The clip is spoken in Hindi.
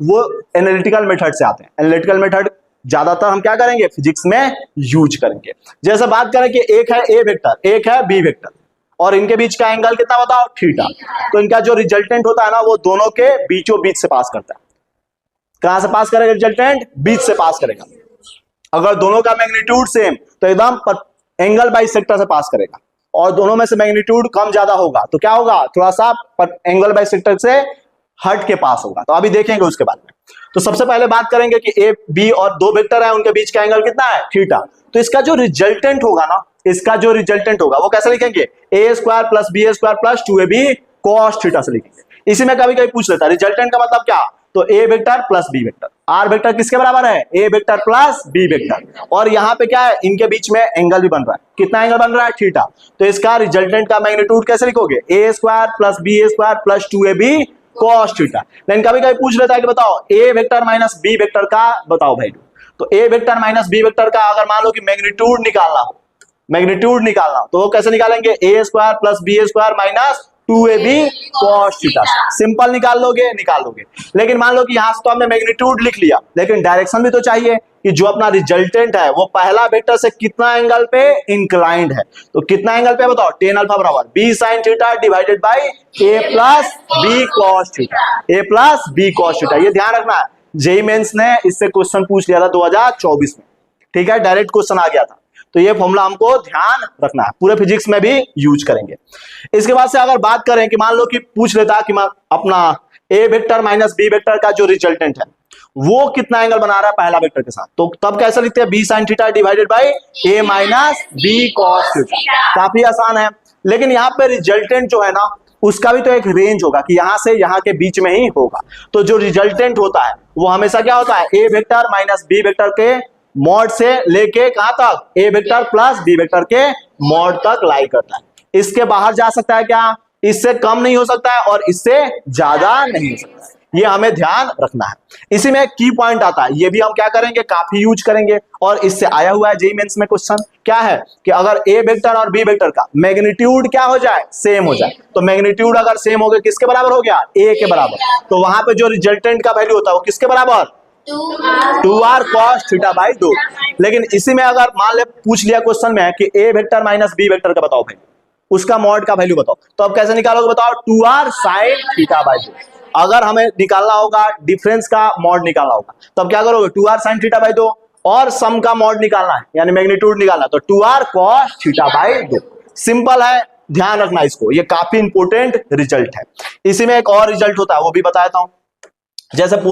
वो एनालिटिकल मेथड से आते हैं। एनालिटिकल मेथड ज्यादातर हम क्या करेंगे, फिजिक्स में यूज करेंगे। जैसे बात करें कि एक है ए वेक्टर, एक है बी वेक्टर, और इनके बीच का एंगल कितना बताओ, थीटा। तो इनका जो रिजल्टेंट होता है ना, वो दोनों के बीचों बीच से पास करता है। कहां से पास करेगा रिजल्टेंट, बीच से पास करेगा। अगर दोनों का मैग्नीट्यूड सेम तो एकदम एंगल बाई सेक्टर से पास करेगा, और दोनों में से मैग्नीट्यूड कम ज्यादा होगा तो क्या होगा, थोड़ा सा एंगल बाई सेक्टर से हट के पास होगा। तो अभी देखेंगे उसके बाद में। तो सबसे पहले बात करेंगे कि ए बी और दो वेक्टर है, उनके बीच का एंगल कितना है, थीटा। तो इसका जो रिजल्टेंट होगा ना, इसका जो रिजल्टेंट होगा वो कैसे लिखेंगे, A square plus B square plus 2ab cos theta से लिखेंगे। इसी में कभी कभी पूछ लेता है रिजल्टेंट का मतलब क्या, तो A vector plus B vector. R vector किसके बराबर है, A vector plus B vector. और यहाँ पे क्या है, इनके बीच में एंगल भी बन रहा है, कितना एंगल बन रहा है, थीटा। तो इसका रिजल्टेंट का मैग्नीट्यूड कैसे लिखोगे, A square plus B square plus 2ab cos theta. लेकिन कभी कभी पूछ लेता है कि बताओ A vector minus B vector का बताओ वैल्यू। तो A vector minus B vector का अगर मान लो कि मैग्नीट्यूड निकालना हो, मैग्नीट्यूड निकालना तो वो कैसे निकालेंगे, A square plus B square minus 2ab cos theta. Simple निकाल लोगे। लेकिन मान लो कि यहां से तो हमने मैग्नीट्यूड लिख लिया, लेकिन डायरेक्शन भी तो चाहिए कि जो अपना रिजल्टेंट है वो पहला वेक्टर से कितना एंगल पे इंक्लाइंड है। तो कितना एंगल पे बताओ, टेन अल्फा बराबर b sine theta divided by a plus b cos theta, a plus b cos theta. ये ध्यान रखना है, जेईई मेंस ने इससे क्वेश्चन पूछ लिया था 2024 में, ठीक है, डायरेक्ट क्वेश्चन आ गया था। तो ये फॉर्मूला हमको ध्यान रखना है, पूरे फिजिक्स में भी यूज करेंगे। इसके बाद से अगर बात करें कि मान लो कि पूछ लेता कि अपना ए वेक्टर माइनस बी वेक्टर का जो रिजल्टेंट है वो कितना एंगल बना रहा है पहला वेक्टर के साथ, तो तब कैसे लिखते हैं, b sine theta divided by a minus b cos theta. काफी आसान है। लेकिन यहाँ पे रिजल्टेंट जो है ना, उसका भी तो एक रेंज होगा कि यहां से यहां के बीच में ही होगा। तो जो रिजल्टेंट होता है वो हमेशा क्या होता है, A vector minus B vector के मॉड से लेके कहां तक, ए वेक्टर प्लस बी वेक्टर के मॉड तक लाई करता है। इसके बाहर जा सकता है क्या, इससे कम नहीं हो सकता है और इससे ज्यादा नहीं हो सकता है। ये हमें ध्यान रखना है। इसी में एक की पॉइंट आता है, ये भी हम क्या करेंगे, काफी यूज करेंगे। और इससे आया हुआ है जेईई मेंस में क्वेश्चन, क्या है कि अगर ए वेक्टर और बी वेक्टर का मैग्नीट्यूड क्या हो जाए, सेम हो जाए। तो मैग्नीट्यूड अगर सेम हो गया, किसके बराबर हो गया, ए के बराबर। तो वहां पे जो रिजल्टेंट का वैल्यू होता है वो किसके बराबर, 2r cos थीटा बाई 2। लेकिन इसी में अगर मान ले पूछ लिया क्वेश्चन में कि ए वेक्टर माइनस बी वेक्टर का बताओ भाई, उसका मॉड का वैल्यू बताओ, तो अब कैसे निकालोगे बताओ, 2r sin थीटा बाई 2। अगर हमें निकालना होगा डिफरेंस का मॉड निकालना होगा, तब क्या करोगे, 2r sin थीटा बाई 2, और सम का मॉड निकालना है यानी मैग्नीट्यूड निकालना, तो 2r cos theta by 2। Simple है, ध्यान रखना इसको, ये काफी इंपोर्टेंट रिजल्ट है। इसी में एक और रिजल्ट होता है वो भी बताता हूं। जैसे